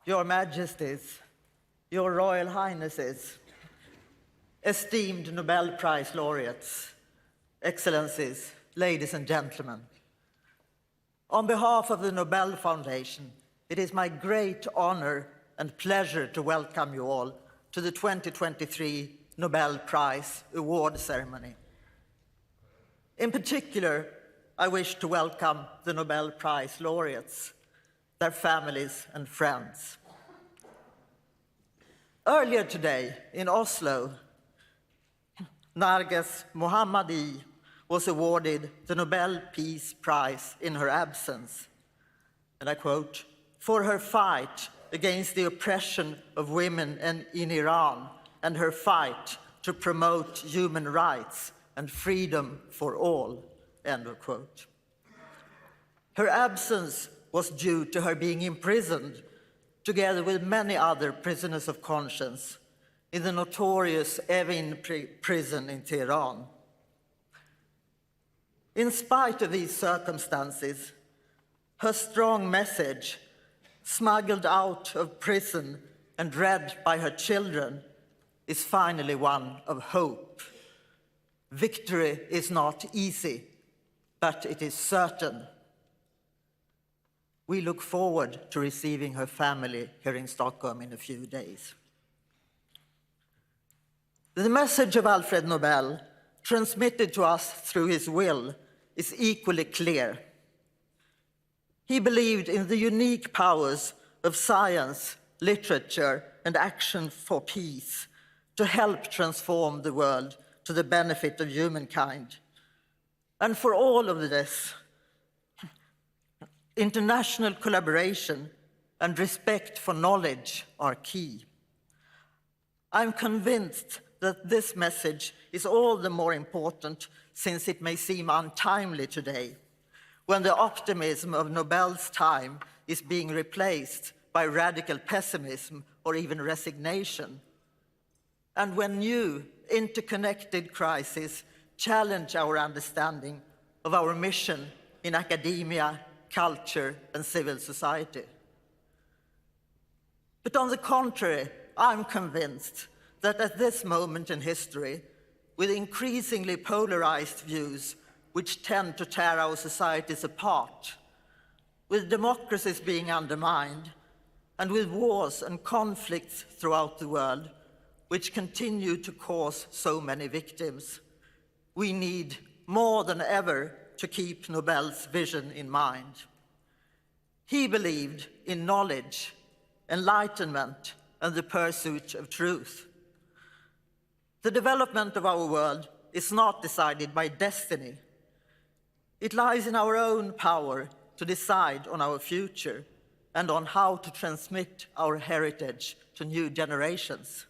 Your Majesties, Your Royal Highnesses, esteemed Nobel Prize laureates, Excellencies, ladies and gentlemen. On behalf of the Nobel Foundation, it is my great honor and pleasure to welcome you all to the 2023 Nobel Prize award ceremony. In particular, I wish to welcome the Nobel Prize laureates, their families and friends. Earlier today in Oslo, Narges Mohammadi was awarded the Nobel Peace Prize in her absence, and I quote, for her fight against the oppression of women in Iran and her fight to promote human rights and freedom for all, end of quote. Her absence was due to her being imprisoned together with many other prisoners of conscience in the notorious Evin prison in Tehran. In spite of these circumstances, her strong message, smuggled out of prison and read by her children, is finally one of hope. Victory is not easy, but it is certain. We look forward to receiving her family here in Stockholm in a few days. The message of Alfred Nobel, transmitted to us through his will, is equally clear. He believed in the unique powers of science, literature, and action for peace to help transform the world to the benefit of humankind. And for all of this, international collaboration and respect for knowledge are key. I'm convinced that this message is all the more important since it may seem untimely today, when the optimism of Nobel's time is being replaced by radical pessimism or even resignation, and when new interconnected crises challenge our understanding of our mission in academia, culture, and civil society. But on the contrary, I'm convinced that at this moment in history, with increasingly polarized views which tend to tear our societies apart, with democracies being undermined, and with wars and conflicts throughout the world, which continue to cause so many victims, we need more than ever to keep Nobel's vision in mind. He believed in knowledge, enlightenment, and the pursuit of truth. The development of our world is not decided by destiny. It lies in our own power to decide on our future and on how to transmit our heritage to new generations.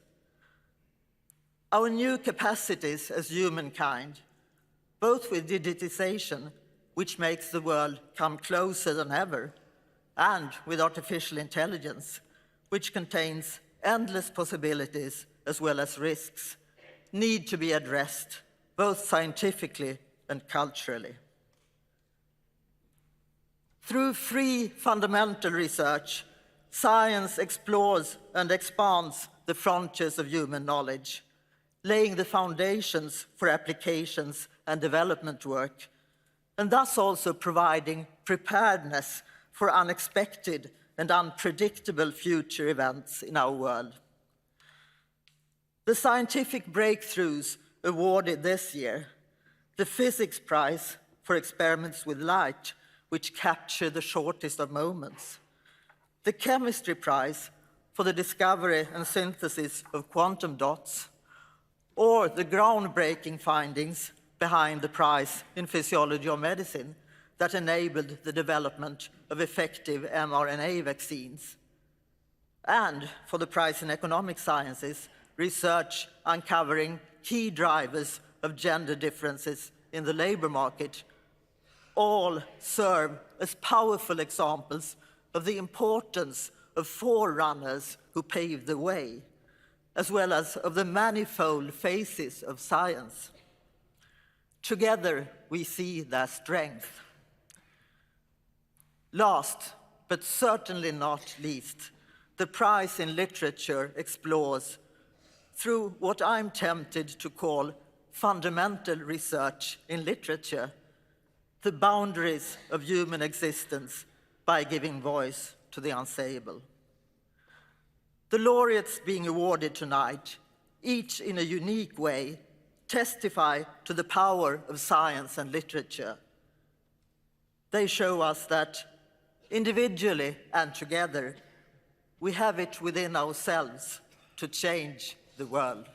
Our new capacities as humankind, both with digitization, which makes the world come closer than ever, and with artificial intelligence, which contains endless possibilities as well as risks, need to be addressed both scientifically and culturally. Through free fundamental research, science explores and expands the frontiers of human knowledge, laying the foundations for applications and development work, and thus also providing preparedness for unexpected and unpredictable future events in our world. The scientific breakthroughs awarded this year, the Physics Prize for experiments with light, which capture the shortest of moments, the Chemistry Prize for the discovery and synthesis of quantum dots, or the groundbreaking findings behind the prize in physiology or medicine that enabled the development of effective mRNA vaccines, and for the prize in economic sciences, research uncovering key drivers of gender differences in the labor market, all serve as powerful examples of the importance of forerunners who paved the way, as well as of the manifold phases of science. Together, we see their strength. Last, but certainly not least, the prize in literature explores, through what I'm tempted to call fundamental research in literature, the boundaries of human existence by giving voice to the unsayable. The laureates being awarded tonight, each in a unique way, testify to the power of science and literature. They show us that individually and together, we have it within ourselves to change the world.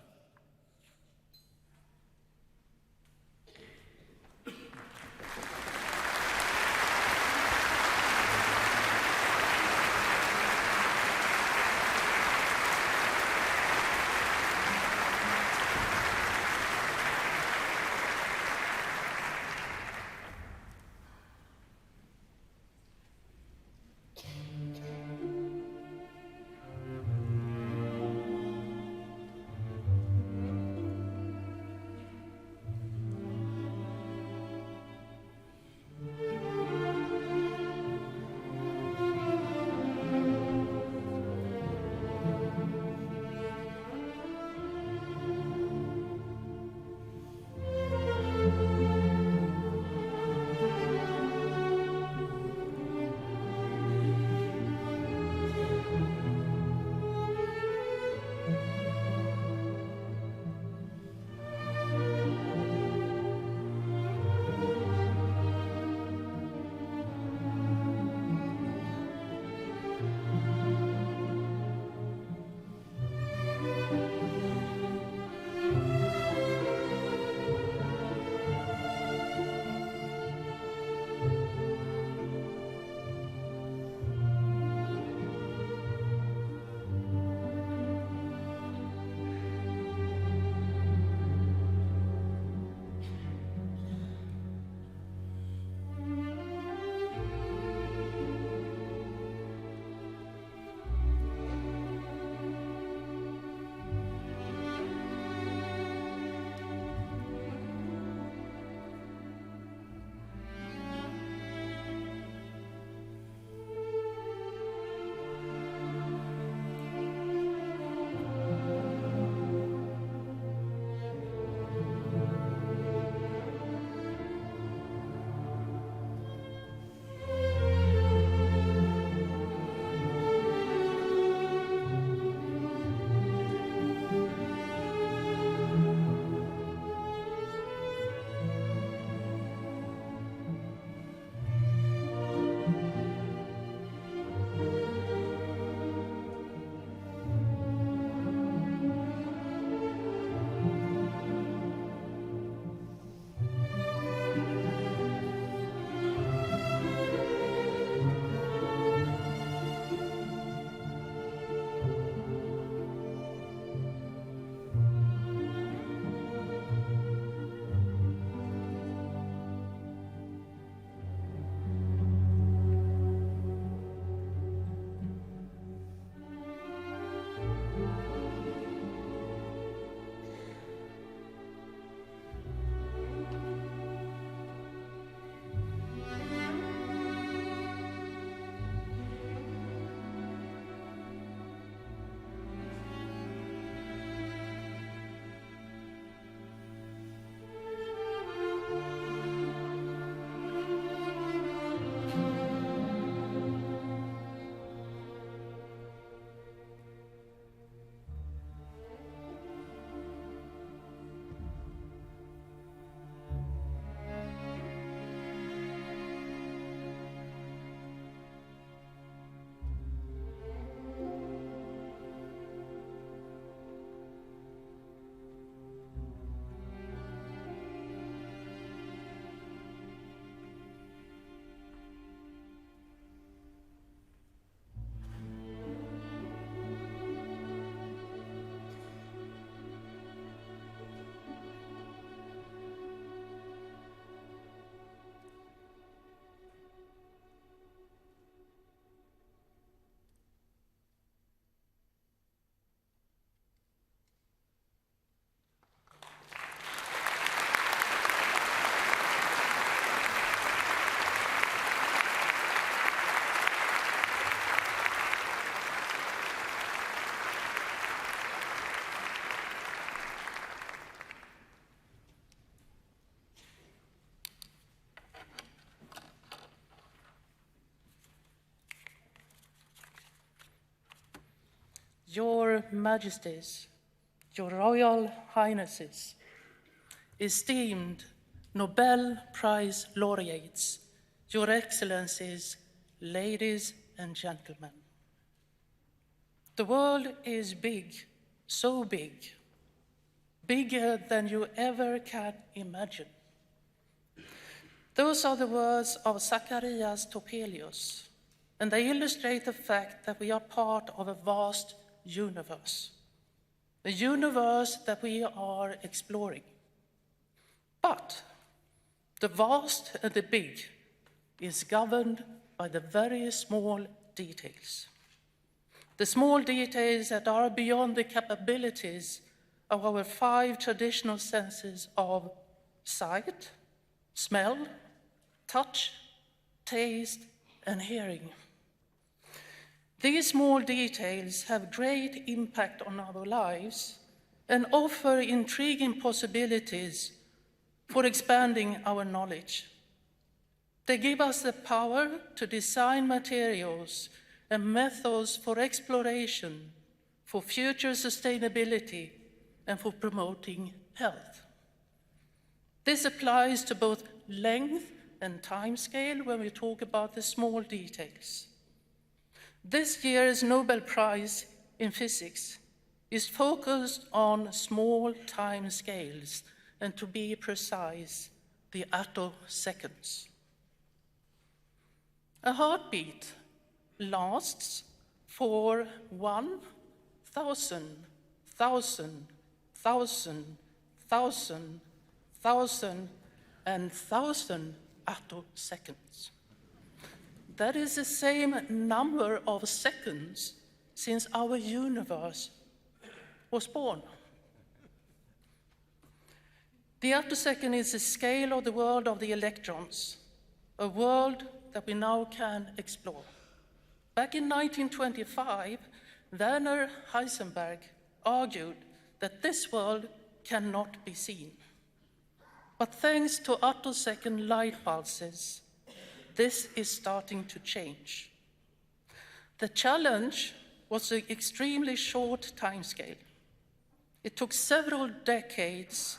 Your Majesties, Your Royal Highnesses, esteemed Nobel Prize laureates, Your Excellencies, ladies and gentlemen. The world is big, so big, bigger than you ever can imagine. Those are the words of Zacharias Topelius, and they illustrate the fact that we are part of a vast universe, a universe that we are exploring. But the vast and the big is governed by the very small details. The small details that are beyond the capabilities of our 5 traditional senses of sight, smell, touch, taste, and hearing. These small details have great impact on our lives and offer intriguing possibilities for expanding our knowledge. They give us the power to design materials and methods for exploration, for future sustainability, and for promoting health. This applies to both length and time scale when we talk about the small details. This year's Nobel Prize in Physics is focused on small time scales, and to be precise, the attoseconds. A heartbeat lasts for 1,000, 1,000, 1,000, 1,000, 1,000, and 1,000 attoseconds. That is the same number of seconds since our universe was born. The attosecond is the scale of the world of the electrons, a world that we now can explore. Back in 1925, Werner Heisenberg argued that this world cannot be seen. But thanks to attosecond light pulses, this is starting to change. The challenge was the extremely short timescale. It took several decades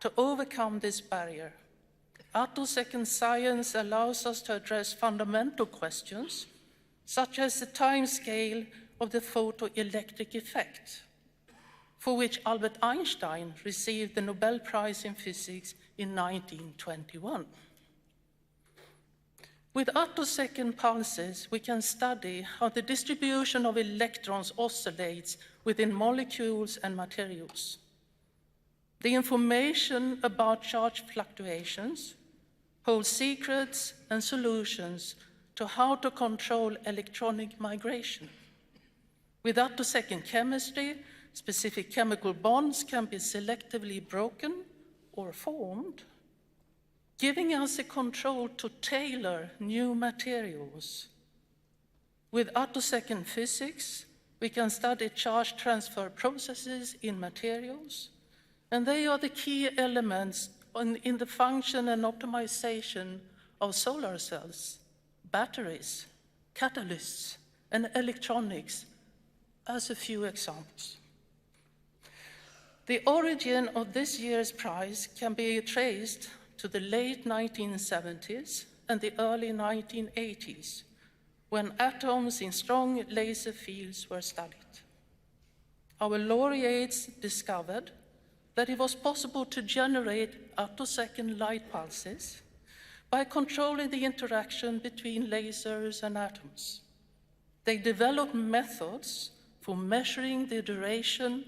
to overcome this barrier. Attosecond science allows us to address fundamental questions, such as the timescale of the photoelectric effect, for which Albert Einstein received the Nobel Prize in Physics in 1921. With attosecond pulses, we can study how the distribution of electrons oscillates within molecules and materials. The information about charge fluctuations holds secrets and solutions to how to control electronic migration. With attosecond chemistry, specific chemical bonds can be selectively broken or formed, giving us the control to tailor new materials. With attosecond physics, we can study charge transfer processes in materials, and they are the key elements in the function and optimization of solar cells, batteries, catalysts, and electronics, as a few examples. The origin of this year's prize can be traced to the late 1970s and the early 1980s, when atoms in strong laser fields were studied. Our laureates discovered that it was possible to generate attosecond light pulses by controlling the interaction between lasers and atoms. They developed methods for measuring the duration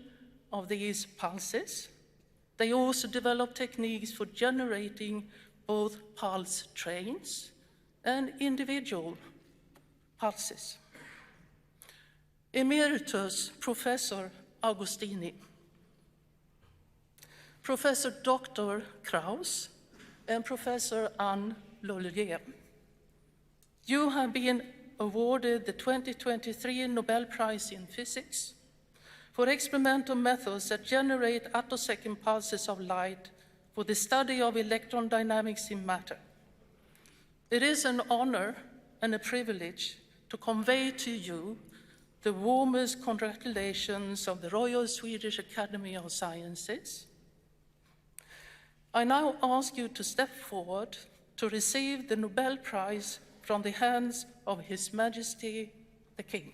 of these pulses. They also developed techniques for generating both pulse trains and individual pulses. Emeritus Professor Agostini, Professor Dr. Kraus, and Professor Anne Lollier, you have been awarded the 2023 Nobel Prize in Physics for experimental methods that generate attosecond pulses of light for the study of electron dynamics in matter. It is an honor and a privilege to convey to you the warmest congratulations of the Royal Swedish Academy of Sciences. I now ask you to step forward to receive the Nobel Prize from the hands of His Majesty the King.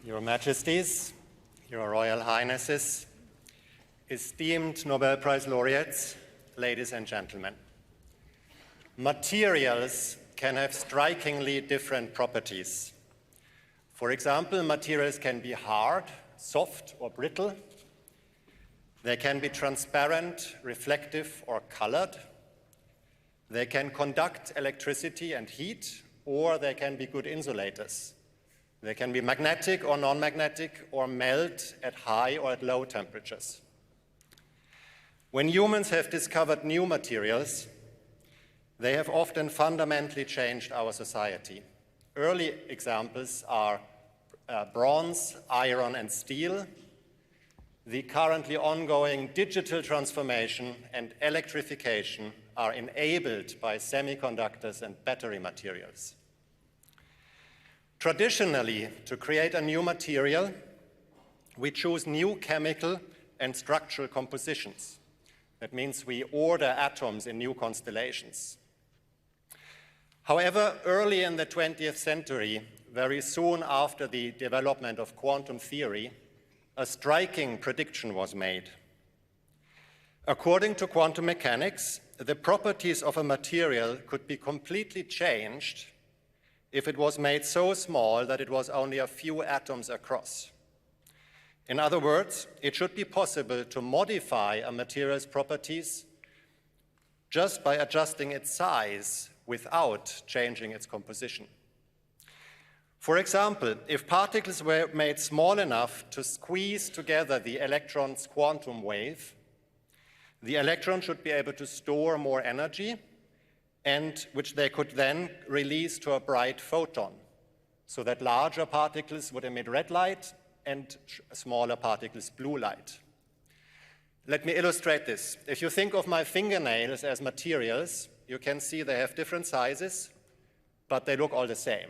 Your Majesties, Your Royal Highnesses, esteemed Nobel Prize laureates, ladies and gentlemen. Materials can have strikingly different properties. For example, materials can be hard, soft, or brittle. They can be transparent, reflective, or colored. They can conduct electricity and heat, or they can be good insulators. They can be magnetic or non-magnetic, or melt at high or at low temperatures. When humans have discovered new materials, they have often fundamentally changed our society. Early examples are bronze, iron, and steel. The currently ongoing digital transformation and electrification are enabled by semiconductors and battery materials. Traditionally, to create a new material, we choose new chemical and structural compositions. That means we order atoms in new constellations. However, early in the 20th century, very soon after the development of quantum theory, a striking prediction was made. According to quantum mechanics, the properties of a material could be completely changed if it was made so small that it was only a few atoms across. In other words, it should be possible to modify a material's properties just by adjusting its size without changing its composition. For example, if particles were made small enough to squeeze together the electron's quantum wave, the electron should be able to store more energy, and which they could then release to a bright photon, so that larger particles would emit red light and smaller particles blue light. Let me illustrate this. If you think of my fingernails as materials, you can see they have different sizes, but they look all the same.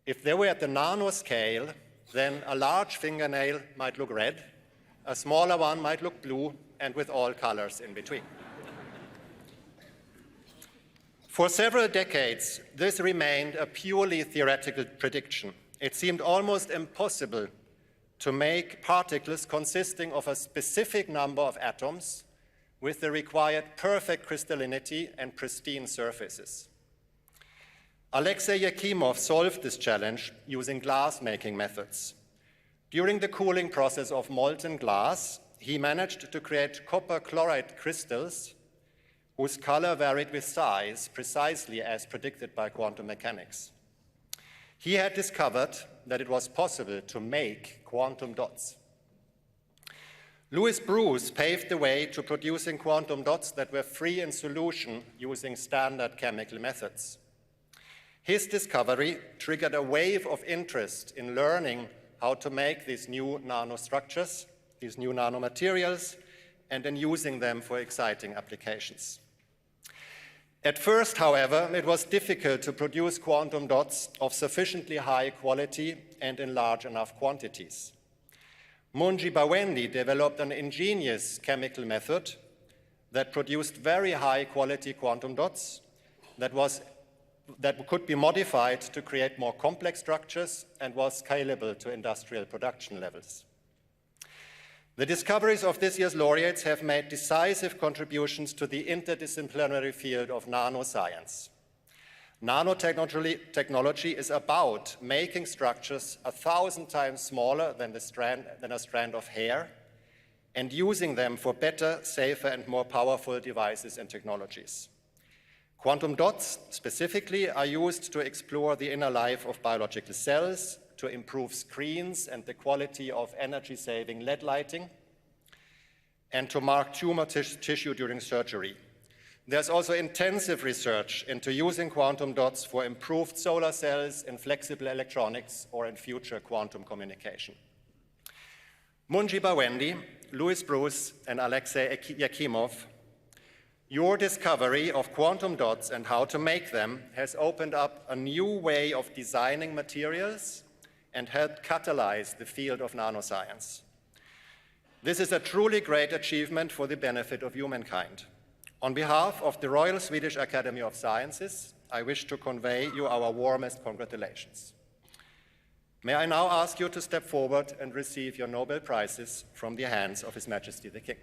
If they were at the nanoscale, then a large fingernail might look red, A smaller one might look blue and with all colors in between. For several decades, this remained a purely theoretical prediction. It seemed almost impossible to make particles consisting of a specific number of atoms with the required perfect crystallinity and pristine surfaces. Alexei Yakimov solved this challenge using glass-making methods. During the cooling process of molten glass, he managed to create copper chloride crystals whose color varied with size, precisely as predicted by quantum mechanics. He had discovered that it was possible to make quantum dots. Louis Bruce paved the way to producing quantum dots that were free in solution using standard chemical methods. His discovery triggered a wave of interest in learning how to make these new nanostructures, these new nanomaterials, and in using them for exciting applications. At first, however, it was difficult to produce quantum dots of sufficiently high quality and in large enough quantities. Munji Bawendi developed an ingenious chemical method that produced very high quality quantum dots that could be modified to create more complex structures and was scalable to industrial production levels. The discoveries of this year's laureates have made decisive contributions to the interdisciplinary field of nanoscience. Nanotechnology is about making structures 1,000 times smaller than a strand of hair and using them for better, safer, and more powerful devices and technologies. Quantum dots, specifically, are used to explore the inner life of biological cells, to improve screens and the quality of energy-saving LED lighting, and to mark tumor tissue during surgery. There's also intensive research into using quantum dots for improved solar cells in flexible electronics or in future quantum communication. Munji Bawendi, Louis Bruce, and Alexei Yakimov, your discovery of quantum dots and how to make them has opened up a new way of designing materials and helped catalyze the field of nanoscience. This is a truly great achievement for the benefit of humankind. On behalf of the Royal Swedish Academy of Sciences, I wish to convey you our warmest congratulations. May I now ask you to step forward and receive your Nobel Prizes from the hands of His Majesty the King.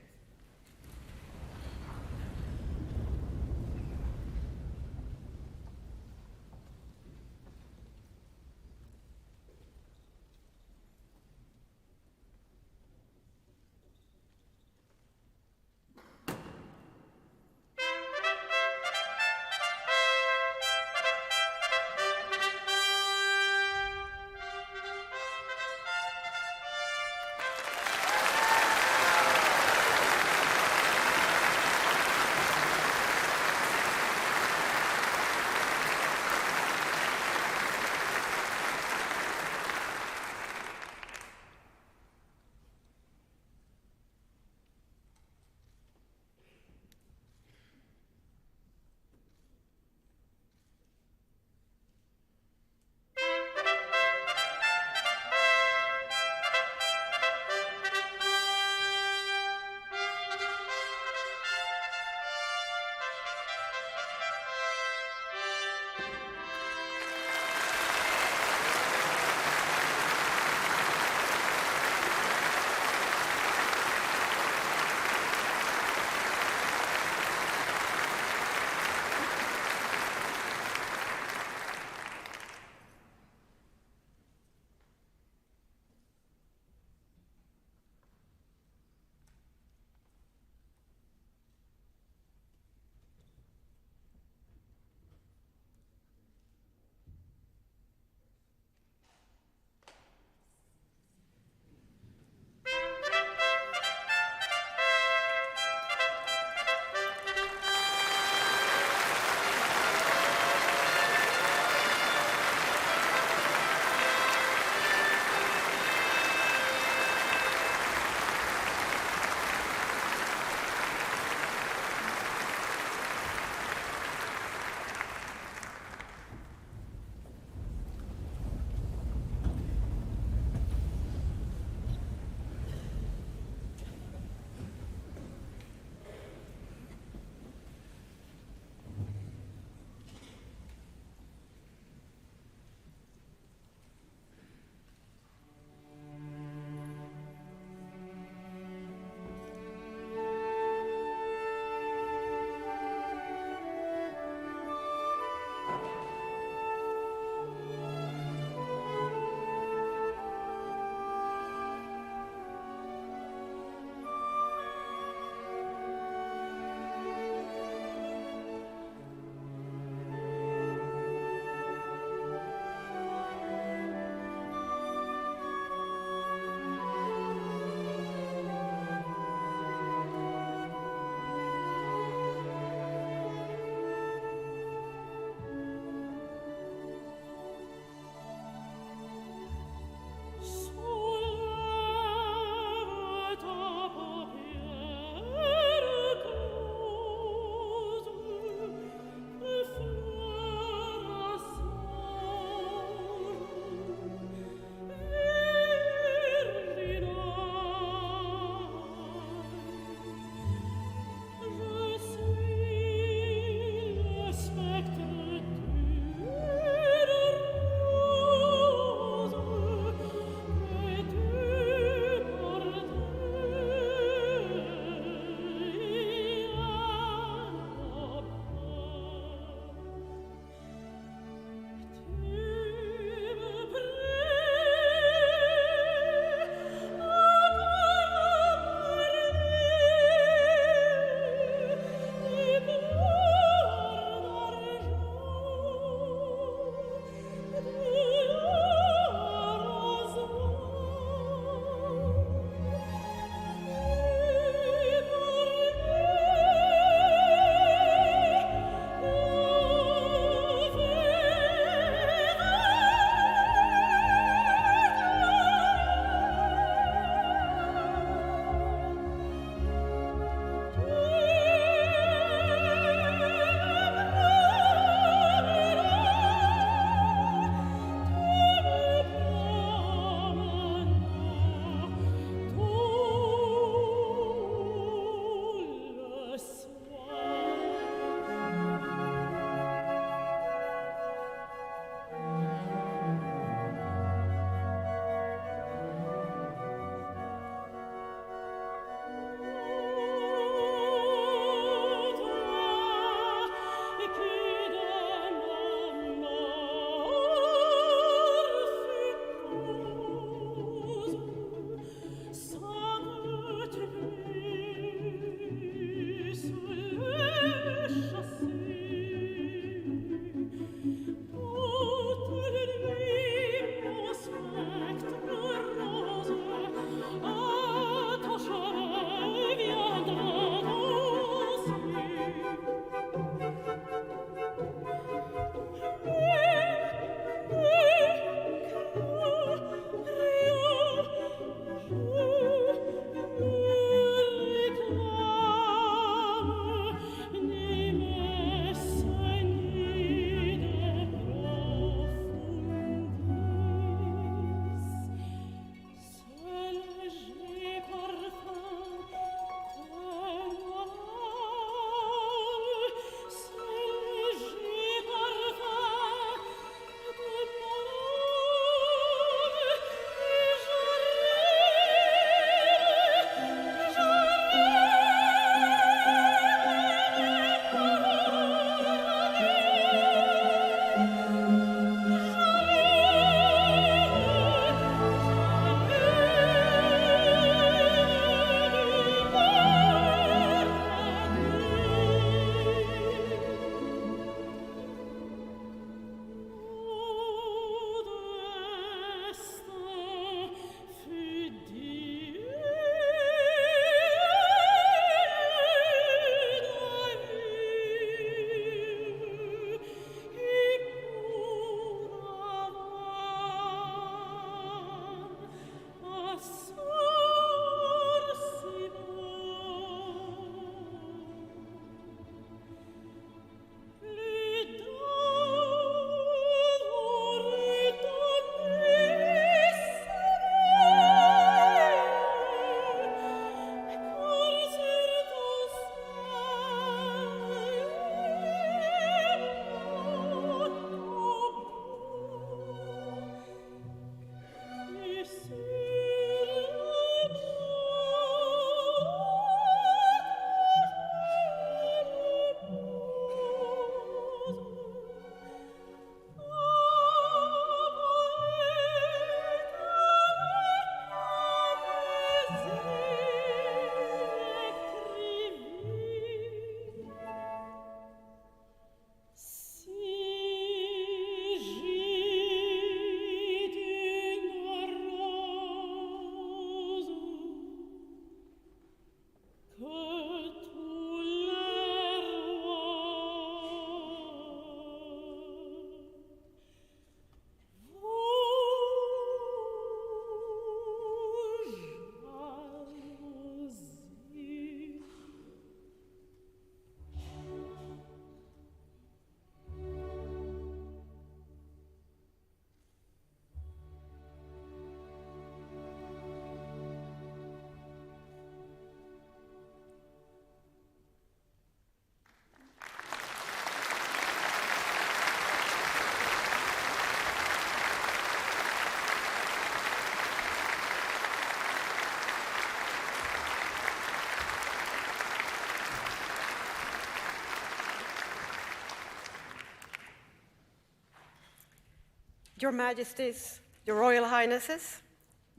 Your Majesties, Your Royal Highnesses,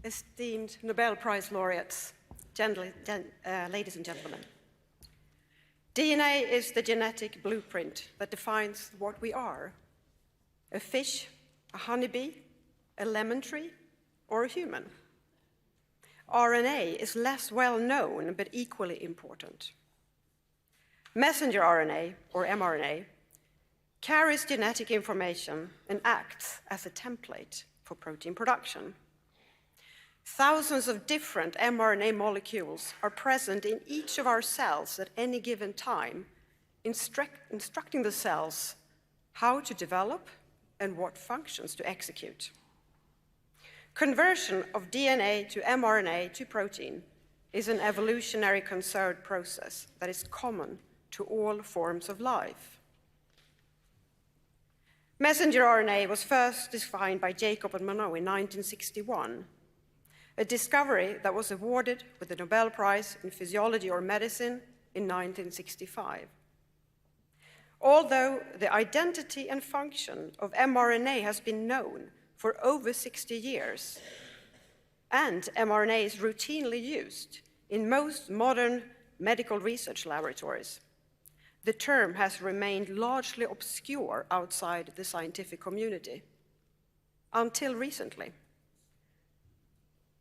esteemed Nobel Prize laureates, ladies and gentlemen. DNA is the genetic blueprint that defines what we are: a fish, a honeybee, a lemon tree, or a human. RNA is less well known, but equally important. Messenger RNA, or mRNA, carries genetic information and acts as a template for protein production. Thousands of different mRNA molecules are present in each of our cells at any given time, instructing the cells how to develop and what functions to execute. Conversion of DNA to mRNA to protein is an evolutionary conserved process that is common to all forms of life. Messenger RNA was first defined by Jacob and Monod in 1961, a discovery that was awarded with the Nobel Prize in Physiology or Medicine in 1965. Although the identity and function of mRNA has been known for over 60 years, and mRNA is routinely used in most modern medical research laboratories, the term has remained largely obscure outside the scientific community until recently.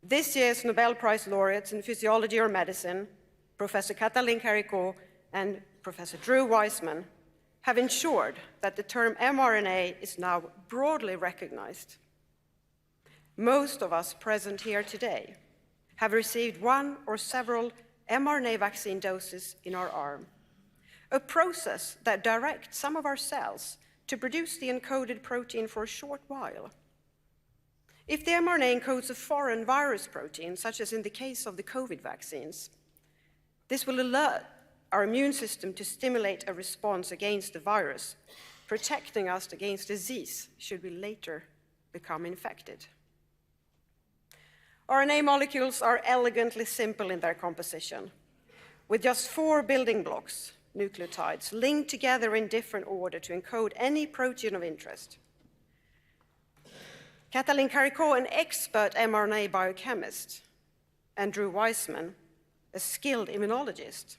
This year's Nobel Prize laureates in Physiology or Medicine, Professor Katalin Karikó and Professor Drew Weissman, have ensured that the term mRNA is now broadly recognized. Most of us present here today have received one or several mRNA vaccine doses in our arm, a process that directs some of our cells to produce the encoded protein for a short while. If the mRNA encodes a foreign virus protein, such as in the case of the COVID vaccines, this will alert our immune system to stimulate a response against the virus, protecting us against disease should we later become infected. RNA molecules are elegantly simple in their composition, with just 4 building blocks, nucleotides, linked together in different order to encode any protein of interest. Katalin Karikó, an expert mRNA biochemist, and Drew Weissman, a skilled immunologist,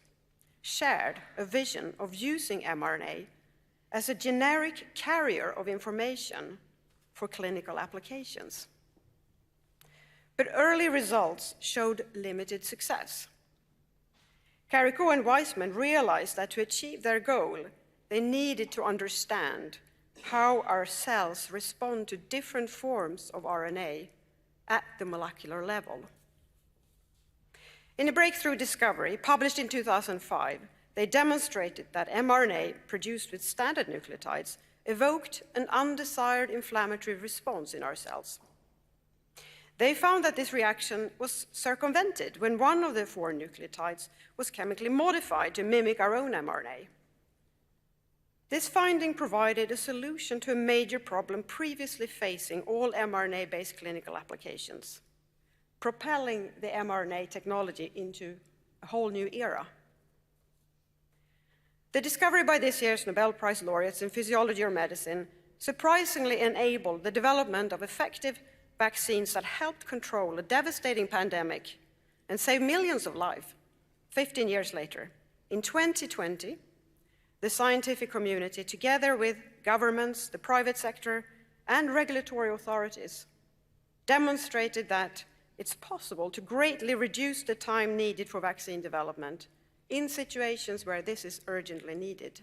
shared a vision of using mRNA as a generic carrier of information for clinical applications. But early results showed limited success. Karikó and Weissman realized that to achieve their goal, they needed to understand how our cells respond to different forms of RNA at the molecular level. In a breakthrough discovery published in 2005, they demonstrated that mRNA produced with standard nucleotides evoked an undesired inflammatory response in our cells. They found that this reaction was circumvented when one of the 4 nucleotides was chemically modified to mimic our own mRNA. This finding provided a solution to a major problem previously facing all mRNA-based clinical applications, propelling the mRNA technology into a whole new era. The discovery by this year's Nobel Prize laureates in Physiology or Medicine surprisingly enabled the development of effective vaccines that helped control a devastating pandemic and save millions of lives 15 years later. In 2020, the scientific community, together with governments, the private sector, and regulatory authorities, demonstrated that it's possible to greatly reduce the time needed for vaccine development in situations where this is urgently needed.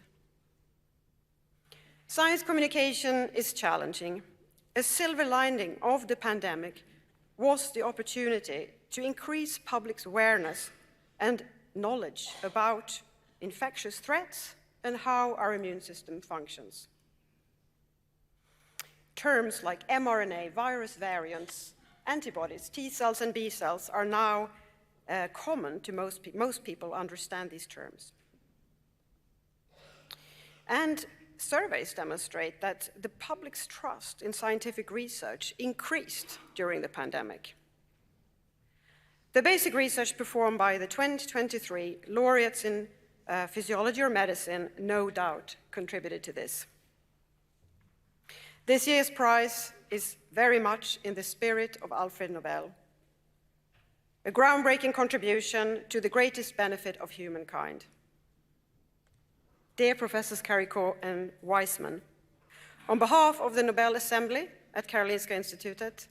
Science communication is challenging. A silver lining of the pandemic was the opportunity to increase public's awareness and knowledge about infectious threats and how our immune system functions. Terms like mRNA, virus variants, antibodies, T cells and B cells are now common to most people understand these terms. And surveys demonstrate that the public's trust in scientific research increased during the pandemic. The basic research performed by the 2023 laureates in Physiology or Medicine no doubt contributed to this. This year's prize is very much in the spirit of Alfred Nobel, a groundbreaking contribution to the greatest benefit of humankind. Dear Professors Carrico and Weissman, on behalf of the Nobel Assembly at Karolinska Institutet,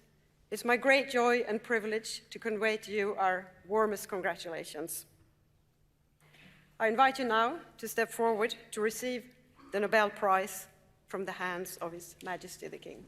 it's my great joy and privilege to convey to you our warmest congratulations. I invite you now to step forward to receive the Nobel Prize from the hands of His Majesty the King.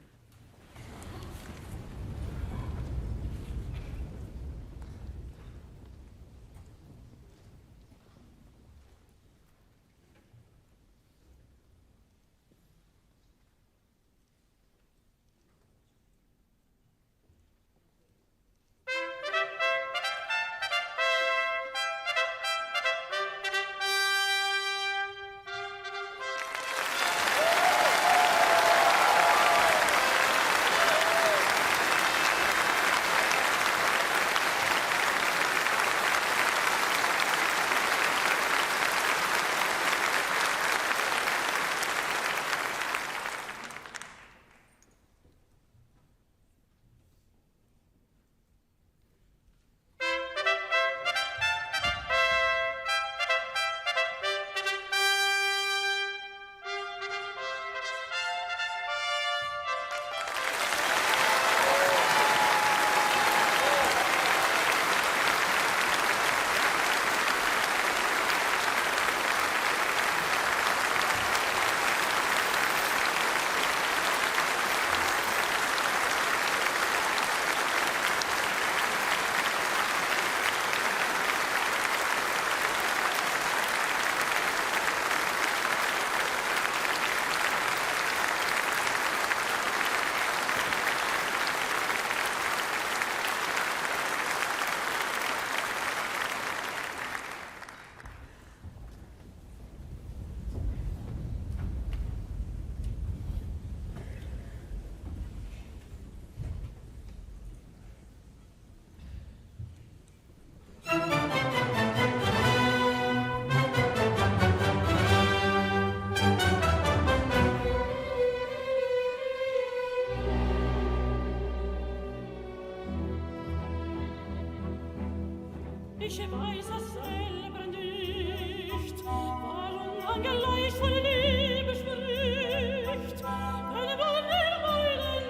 Ich weiß es selber nicht, warum man gleich von Liebe spricht, wenn man in meinen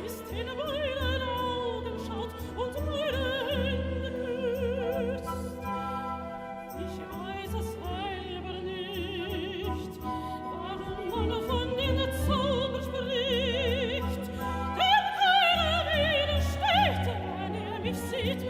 lässt, in meinen Augen schaut und meine Hände küsst. Ich weiß es selber nicht, warum man von den Zauber spricht, dem keiner widersteht, wenn mich sieht,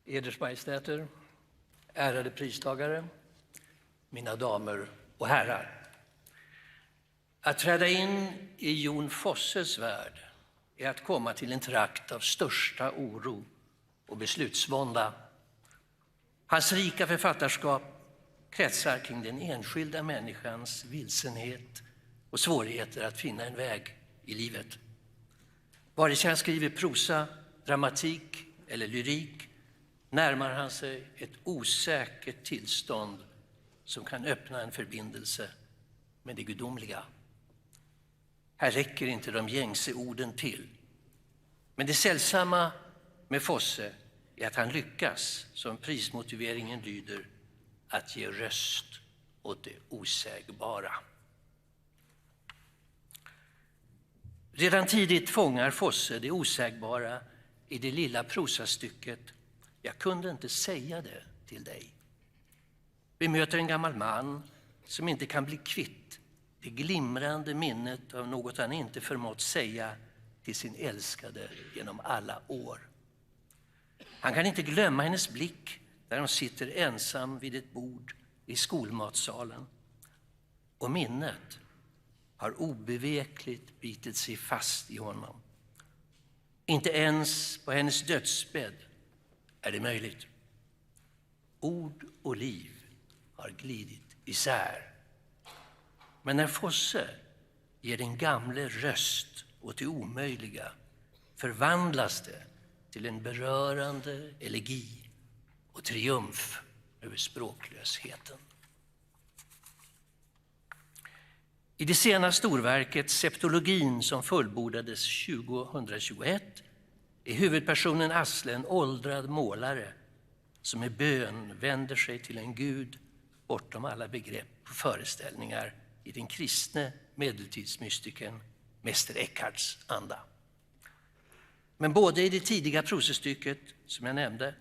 Eders majestäter, ärade pristagare, mina damer och herrar. Att träda in i Jon Fosses värld är att komma till en trakt av största oro och beslutsvånda. Hans rika författarskap kretsar kring den enskilda människans vilsenhet och svårigheter att finna en väg i livet. Vare sig han skriver prosa, dramatik eller lyrik närmar han sig ett osäkert tillstånd som kan öppna en förbindelse med det gudomliga. Här räcker inte de gängse orden till. Men det sällsamma med Fosse är att han lyckas, som prismotiveringen lyder, att ge röst åt det osägbara. Redan tidigt fångar Fosse det osägbara i det lilla prosastycket "Jag kunde inte säga det till dig". Vi möter en gammal man som inte kan bli kvitt det glimrande minnet av något han inte förmått säga till sin älskade genom alla år. Han kan inte glömma hennes blick där hon sitter ensam vid ett bord i skolmatsalen. Och minnet har obevekligt bitit sig fast i honom. Inte ens på hennes dödsbädd är det möjligt. Ord och liv har glidit isär. Men när Fosse ger den gamle röst åt det omöjliga förvandlas det till en berörande elegi och triumf över språklösheten. I det sena storverket Septologin som fullbordades 2021 är huvudpersonen Asle en åldrad målare som med bön vänder sig till en gud bortom alla begrepp och föreställningar i den kristne medeltidsmystiken mäster Eckharts anda. Men både i det tidiga prosastycket, som jag nämnde,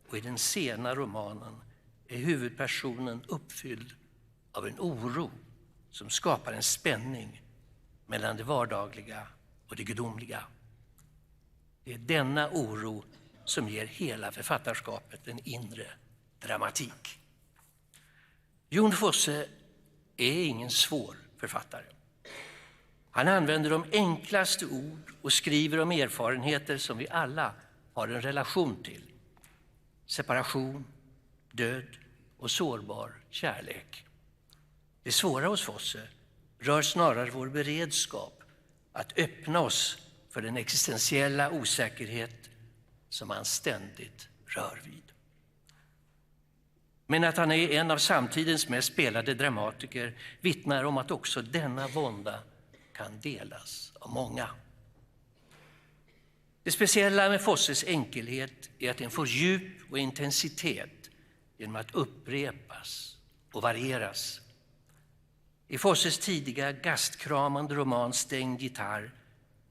och i den sena romanen är huvudpersonen uppfylld av en oro som skapar en spänning mellan det vardagliga och det gudomliga. Det är denna oro som ger hela författarskapet en inre dramatik. Jon Fosse är ingen svår författare. Han använder de enklaste ord och skriver om erfarenheter som vi alla har en relation till. Separation, död och sårbar kärlek. Det svåra hos Fosse rör snarare vår beredskap att öppna oss för den existentiella osäkerhet som han ständigt rör vid. Men att han är en av samtidens mest spelade dramatiker vittnar om att också denna vånda kan delas av många. Det speciella med Fosses enkelhet är att den får djup och intensitet genom att upprepas och varieras. I Fosses tidiga gastkramande roman Stängd gitarr,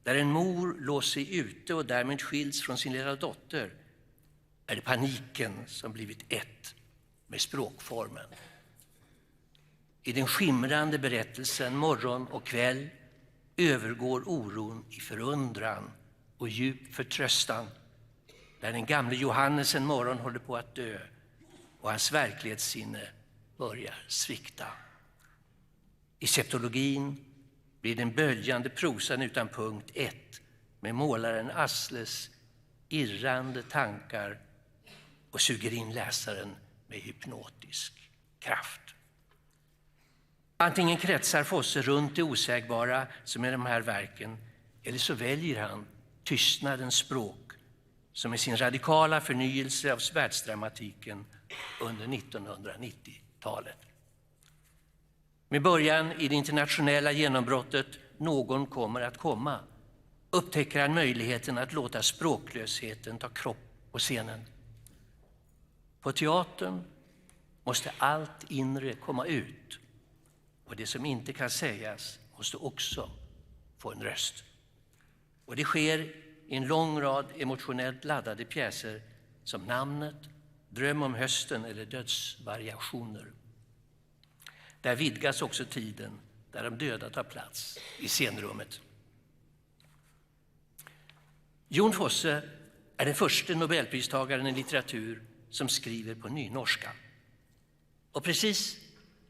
där en mor låser sig ute och därmed skiljs från sin lilla dotter, är det paniken som blivit ett med språkformen. I den skimrande berättelsen Morgon och kväll övergår oron i förundran och djup förtröstan, där den gamle Johannes en morgon håller på att dö och hans verklighetssinne börjar svikta. I septologin blir den böljande prosan utan punkt 1 med målaren Asles irrande tankar och suger in läsaren med hypnotisk kraft. Antingen kretsar Fosse runt det osägbara som är de här verken, eller så väljer han tystnadens språk som är sin radikala förnyelse av världsdramatiken under 1990-talet. Med början i det internationella genombrottet Någon kommer att komma upptäcker han möjligheten att låta språklösheten ta kropp på scenen. På teatern måste allt inre komma ut, och det som inte kan sägas måste också få en röst. Och det sker i en lång rad emotionellt laddade pjäser som Namnet, Dröm om hösten eller Dödsvariationer. Där vidgas också tiden där de döda tar plats i scenrummet. Jon Fosse är den första Nobelpristagaren i litteratur som skriver på nynorska. Och precis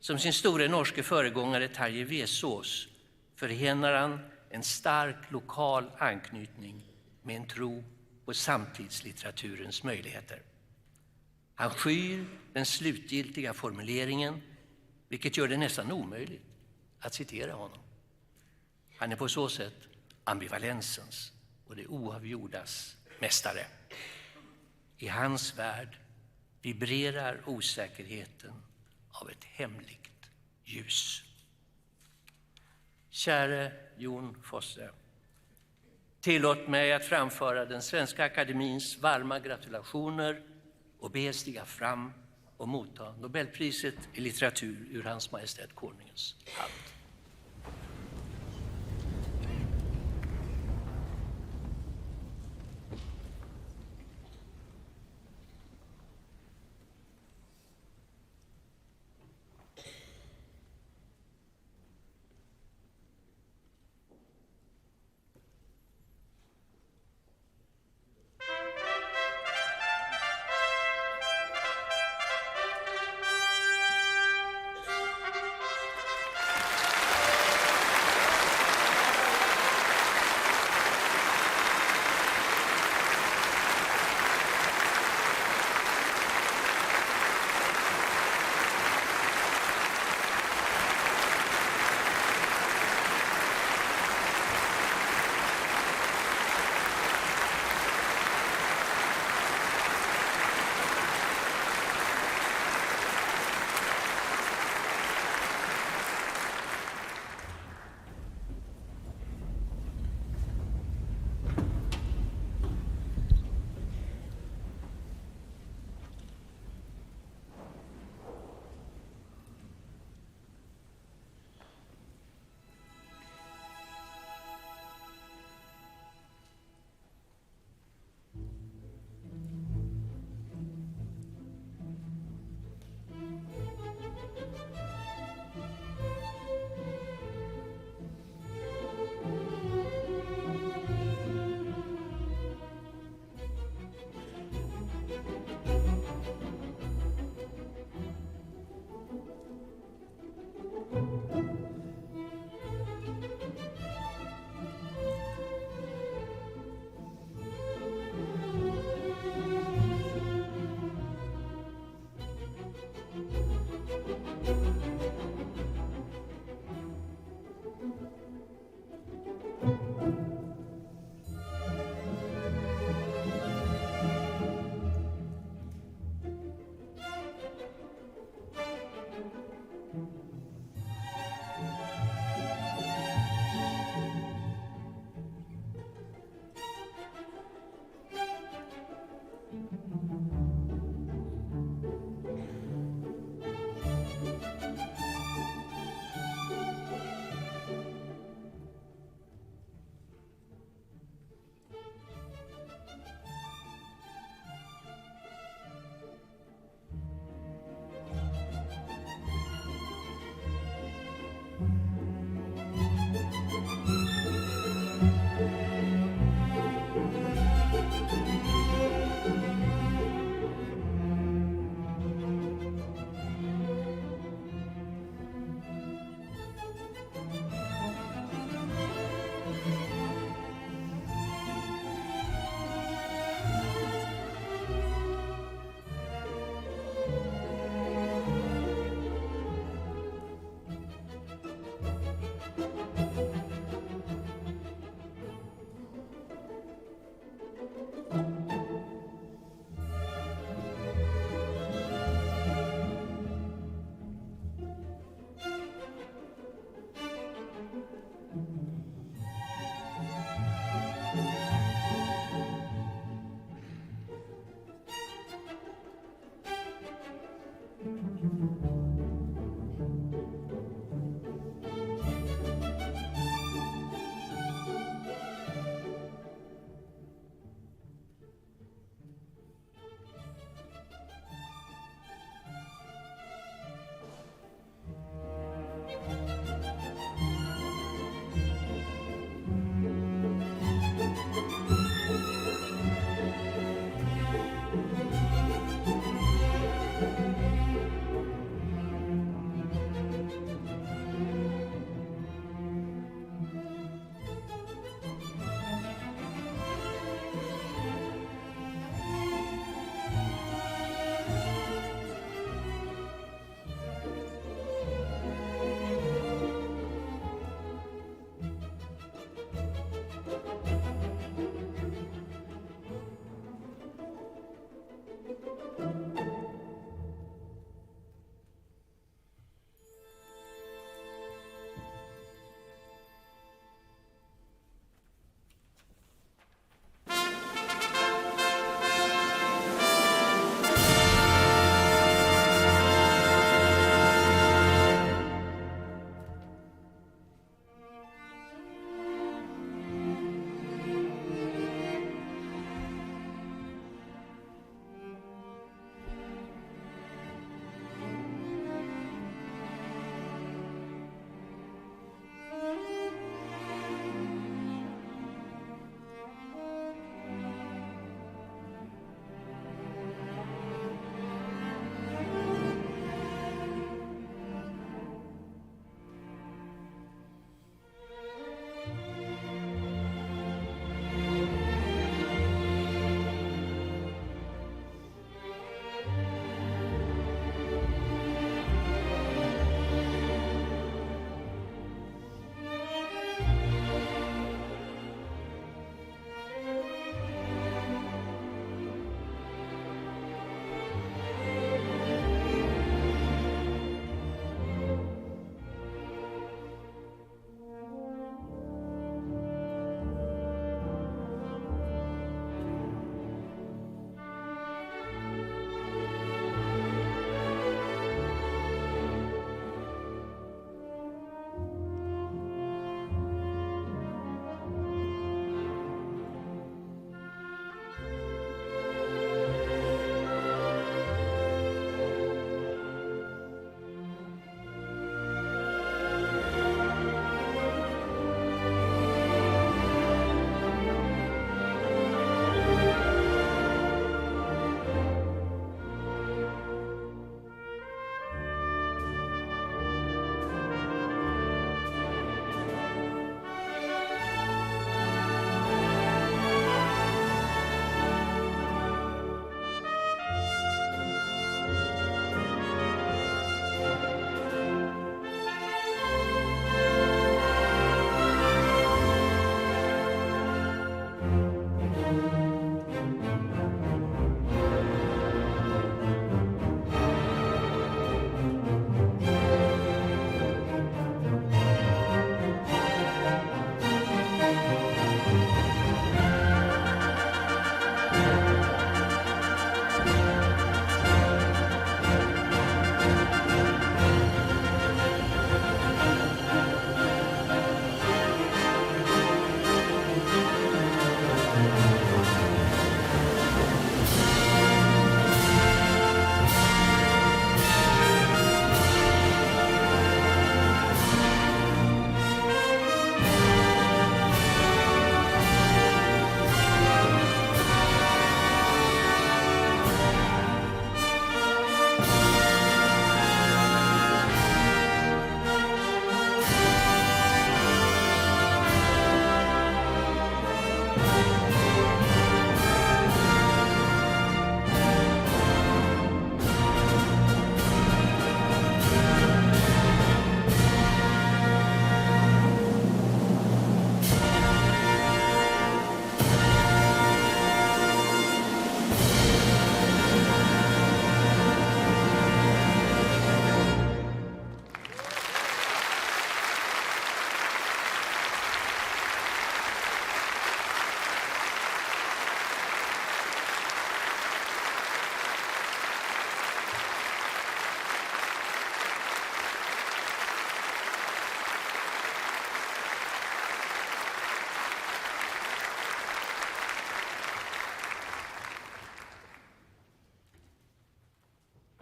som sin store norske föregångare Terje Vesaas förenar han en stark lokal anknytning med en tro på samtidslitteraturens möjligheter. Han skyr den slutgiltiga formuleringen, vilket gör det nästan omöjligt att citera honom. Han är på så sätt ambivalensens och det oavgjordas mästare. I hans värld vibrerar osäkerheten av ett hemligt ljus. Käre Jon Fosse, tillåt mig att framföra den Svenska Akademins varma gratulationer och be stiga fram och motta Nobelpriset i litteratur ur Hans Majestät Konungens hand.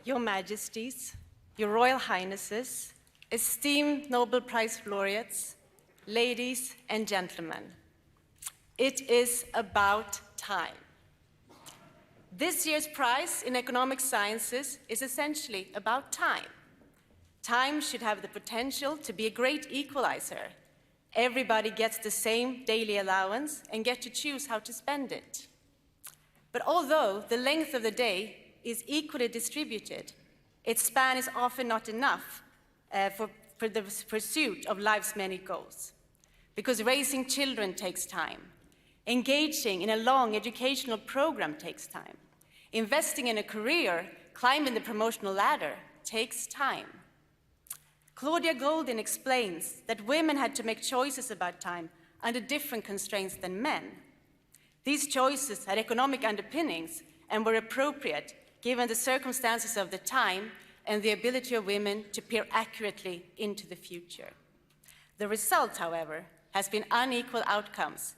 Your Majesties, Your Royal Highnesses, esteemed Nobel Prize laureates, ladies and gentlemen, it is about time. This year's prize in economic sciences is essentially about time. Time should have the potential to be a great equalizer. Everybody gets the same daily allowance and gets to choose how to spend it. But although the length of the day is equally distributed, its span is often not enough for the pursuit of life's many goals. Because raising children takes time. Engaging in a long educational program takes time. Investing in a career, climbing the promotional ladder, takes time. Claudia Goldin explains that women had to make choices about time under different constraints than men. These choices had economic underpinnings and were appropriate given the circumstances of the time and the ability of women to peer accurately into the future. The result, however, has been unequal outcomes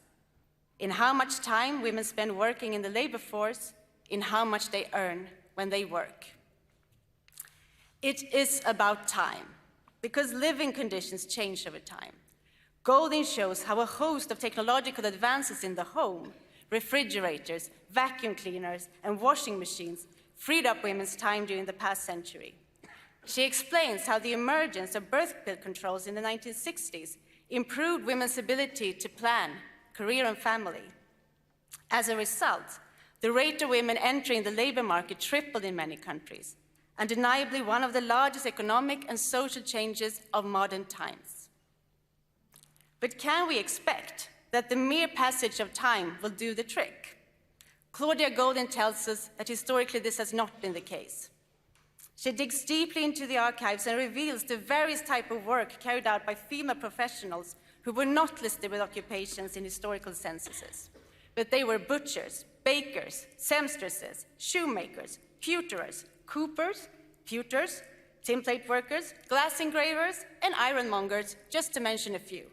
in how much time women spend working in the labor force, in how much they earn when they work. It is about time, because living conditions change over time. Goldin shows how a host of technological advances in the home, refrigerators, vacuum cleaners, and washing machines, freed up women's time during the past century. She explains how the emergence of birth controls in the 1960s improved women's ability to plan career and family. As a result, the rate of women entering the labor market tripled in many countries, undeniably one of the largest economic and social changes of modern times. But can we expect that the mere passage of time will do the trick? Claudia Goldin tells us that historically this has not been the case. She digs deeply into the archives and reveals the various types of work carried out by female professionals who were not listed with occupations in historical censuses. But they were butchers, bakers, seamstresses, shoemakers, pewterers, coopers, pewters, tinplate workers, glass engravers, and ironmongers, just to mention a few.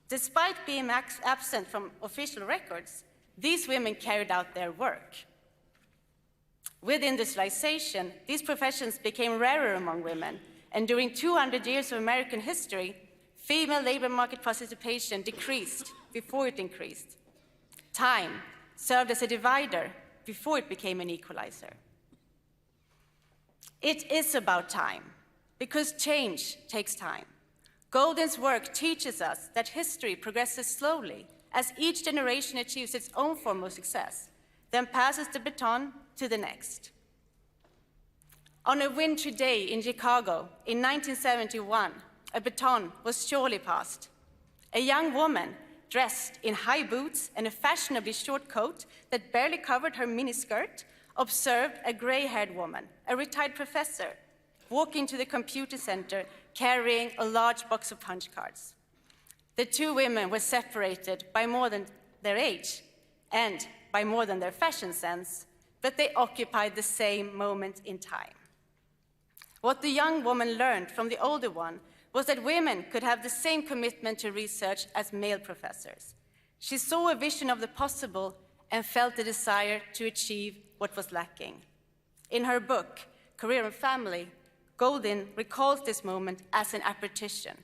Despite being absent from official records, these women carried out their work. With industrialization, these professions became rarer among women, and during 200 years of American history, female labor market participation decreased before it increased. Time served as a divider before it became an equalizer. It is about time, because change takes time. Goldin's work teaches us that history progresses slowly as each generation achieves its own form of success, then passes the baton to the next. On a wintry day in Chicago in 1971, a baton was surely passed. A young woman dressed in high boots and a fashionably short coat that barely covered her miniskirt observed a gray-haired woman, a retired professor, walking to the computer center carrying a large box of punch cards. The two women were separated by more than their age and by more than their fashion sense, but they occupied the same moment in time. What the young woman learned from the older one was that women could have the same commitment to research as male professors. She saw a vision of the possible and felt the desire to achieve what was lacking. In her book, Career and Family, Goldin recalls this moment as an apparition,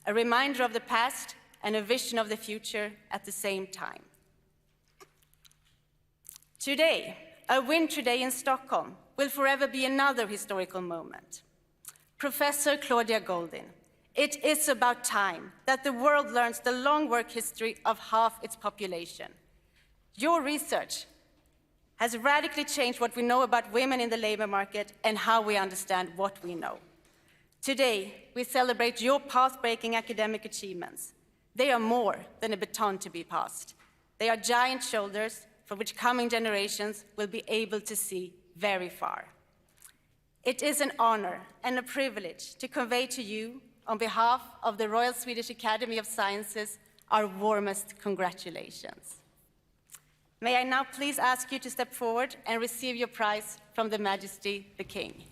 a reminder of the past and a vision of the future at the same time. Today, a wintry day in Stockholm will forever be another historical moment. Professor Claudia Goldin, it is about time that the world learns the long work history of half its population. Your research has radically changed what we know about women in the labor market and how we understand what we know. Today, we celebrate your path-breaking academic achievements. They are more than a baton to be passed. They are giant shoulders for which coming generations will be able to see very far. It is an honor and a privilege to convey to you, on behalf of the Royal Swedish Academy of Sciences, our warmest congratulations. May I now please ask you to step forward and receive your prize from Her Majesty the King.